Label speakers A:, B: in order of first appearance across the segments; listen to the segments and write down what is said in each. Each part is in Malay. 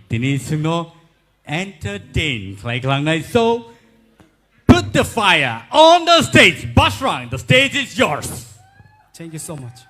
A: Tini sungno entertain like lang nai. So put the fire on the stage. Basrang, the stage is yours.
B: Thank you so much.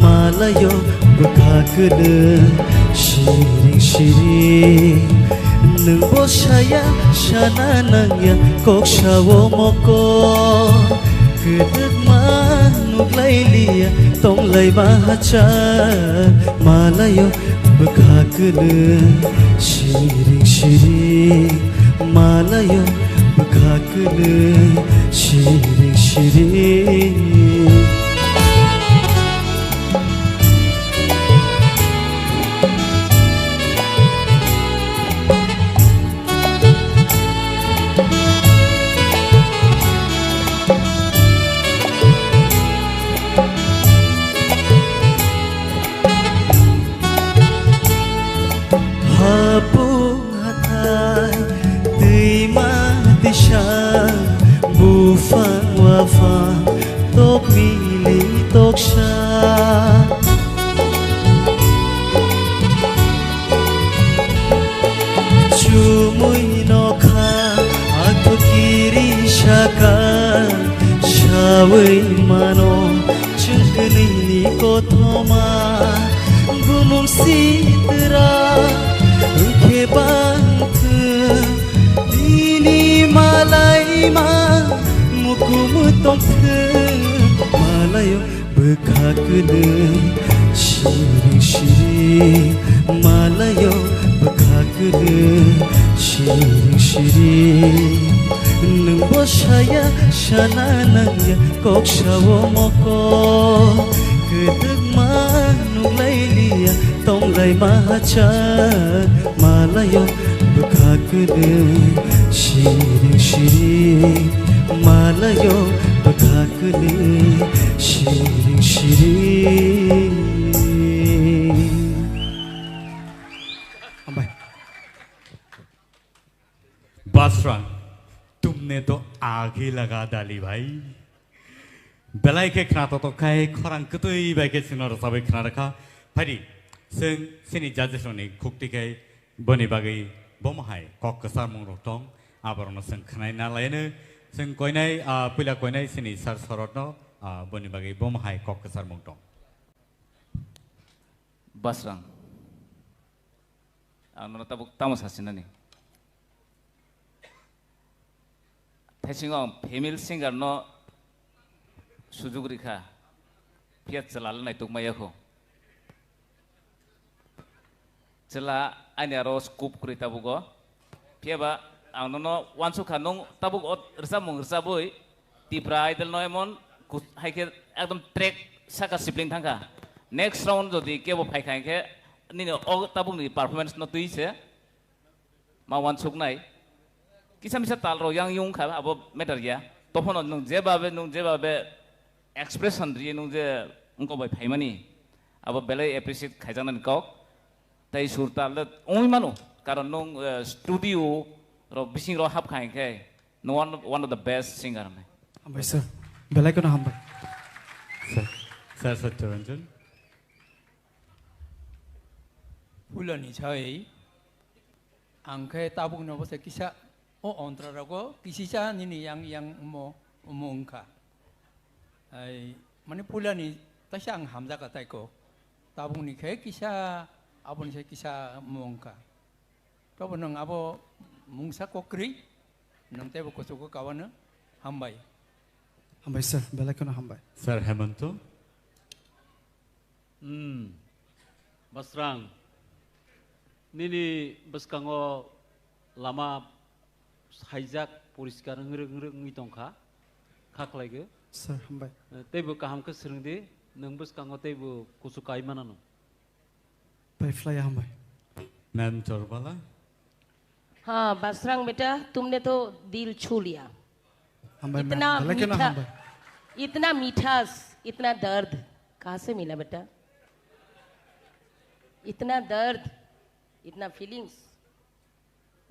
C: Malayo bekakene shiring nang bosaya shana nangya kok shawo moko kedek manuk lailia tong lai bahaca Malayo bekakene shiring Malayo bekakene shiring Bufang wafang tok mili tok sha Cumui nokha aku kiri shaka Shawai mano cengkeni kothoma Gunung sitra ke bangke Ini malai ma mukumu tongke Malayo bekakene shiring Malayo bekakene shiring Nang bosaya shana nangya kok shawo moko Kedek manung lailia tong lai mahaca Malayo bekakene shiring Malayo bekakene shiring
B: Ambai.
A: Basrang, तुमने तो आग ही लगा डाली भाई बेलाय के खनातो तो खाए खरां कतई बाय के सिनर सबै खना रखा फारि जों सिनि जाजेसनि खुक्तिखाय बनि बागै बमहाय कक कसार मुंरतं आबरनो जों खनाय नालायनो जों कयनाय पिला कयनाय सिनि सार सरतनो बनि बागै बमहाय कक कसार मुंरतं
D: Basrang आंनो ताबुक तामस हासिनानि Thesingong female singer no sujugrika piat celal na ituk mayako cela anya ro scoop kuri tabugo piaba ang no wansu kanong tabuk ot rsa boy tipra idol no emon haike ekdom track saka sibling thangka next round jodi kebo phaikai ke nini o tabuk ni performance no tuise ma wansuk nai Kisah tal ro yang yung kah abo matter ya. Tohon nung jeba be expression dia nung je ungko boy phaimani. Abo belai appreciate khajanan kok. Tai surtal le oi mano karon nung studio ro bising ro hap khai ke. No one of the best singer me.
B: Ambai sir. Belai ko na hambai.
A: Sir Satyaranjan.
E: Hulani chai. Angke tabung no bose kisah Oh, ontrarago kisisa nini yang umongka. Ay manipula ni tasyang hamza katay ko. Tabung ni kaya kisa abon siya kisa umongka. Tapos nang abo mungsa ko kri nang tebo ko suko kawan hambay.
B: Ambai sir. Belai ko na hambai.
A: Sir Hemanto.
F: Basrang. Nini baskango lama hijack poriskar ngreng-ngreng mitongka खाख्लायगो
B: Sir, hambai.
F: teibo kahamka srengdi nongbus kango teibo kusu kaimanano
B: Bai fly hambai.
A: Ma'am चोरबाला
G: हाँ बसरंग बेटा तुमने तो दिल छू लिया
B: Hambai ma'am.
G: इतना
B: Belai ko na
G: मीठा
B: hambai.
G: इतना मीठास इतना दर्द कहाँ से मिला बेटा इतना दर्द इतना फीलिंग्स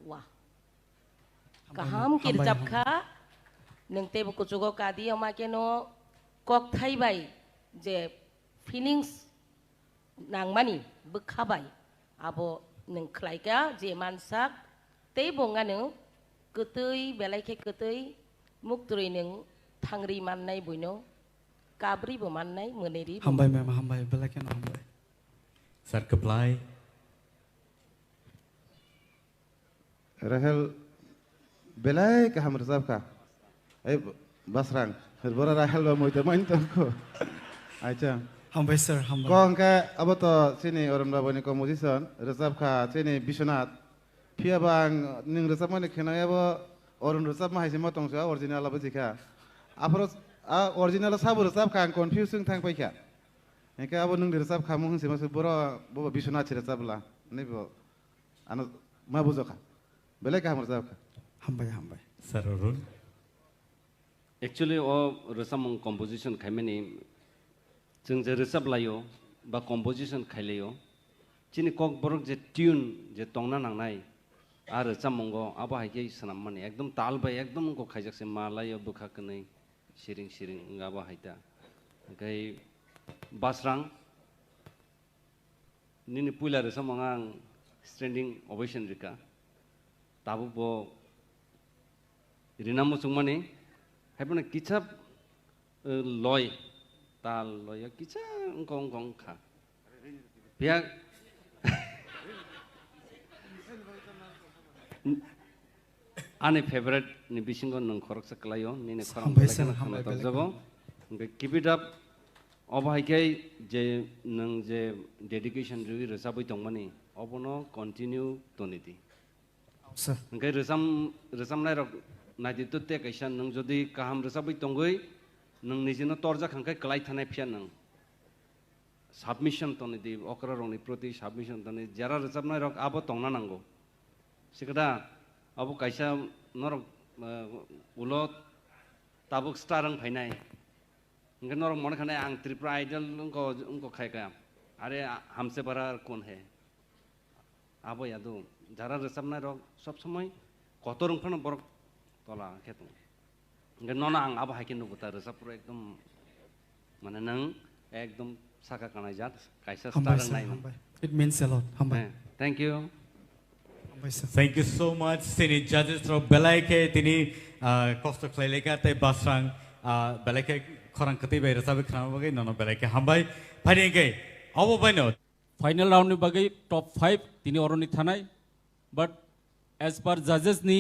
G: वाह kaham kirjap kha nengte bu kuchugo kadi ama keno kok thai bai je feelings nang mani bukha bai abo neng khlaika je mansak te bonga neng ketui belai ke ketui mukturi neng thangri mannai buino kabri bo mannai meneri
B: Hambai ma'am, hambai. Belai ko na hambai.
A: Sir कप्लाई
H: Rahel belai ka hamar sab ka ay basrang bora Rahel ba moy main to ko acha
B: Hambai sir,
H: ko
B: hambai.
H: angka abato sini orang ba bani composition resab ka sini bisonat pia bang ning resab mane khena abo orang resab ma haisi ma tongsa original aba jika apro original sabu resab ka confusing thang pai kya engka abo ning resab ka mung sima bora bo bisonat resab la ne bo ano ma buzo ka belai ka hamar sab ka
B: Hambai, hambai.
A: Sir Arun
I: Actually, resam composition kaimani, jeng je resab layo, ba composition kailayo. Cini kok borok je tune je tongna nangnai, resam mongo, aba haike sanam mani. Ekdom tal bay, ekdom ko kaijak se malayo bukha kenai, shiring ngaba haita. Kai basrang, nini pula resam mongang standing ovation rika. Tabu bo Rinamu sungmani, hapuna kicap loy, tal loy, kica ngkong kha. Pihak ane favorite ni bisingo nang korok sekalayo, ni ne korang
B: Hambai sir,
I: belakan
B: hambai
I: kena
B: belakan.
I: jago. Keep it up. Obahai je nang je dedication rui resabui tongmani, obono continue toniti.
B: Sir,
I: Engkai resam lai rok nadi tu te kaisan nang jodi kaham resabai tonggoi nang nijino torja khangkai kelai thanai phian nang submission toni di okra rong ni proti submission toni jara resam lai rok abo tongna nango sikada abo kaisa norok ulot tabuk starang phainai engkai norok mon khanai ang tripura idol ungko khai ka are हमसे बड़ा कौन है abo yadu jara resam lai rok sob samai kotorong phana borok tola khetung engkai nona ang abo haikin nubuta resap pura ekdom mane nang ekdom saka kanai jat kaisa
B: hambai
I: starang
B: sir,
I: nai
B: hambai. It means a lot. Hambai.
I: thank you
B: Hambai sir.
A: Thank you so much. Sini judges ro belai ke tini kosto khlai ka te basrang belai ke khorang kati bai rasa be khana bagai nono belai ke hambai phani ke abo baino
F: final round नि बागै टप 5 तिनी अरनि थानाय but as per जजेस नि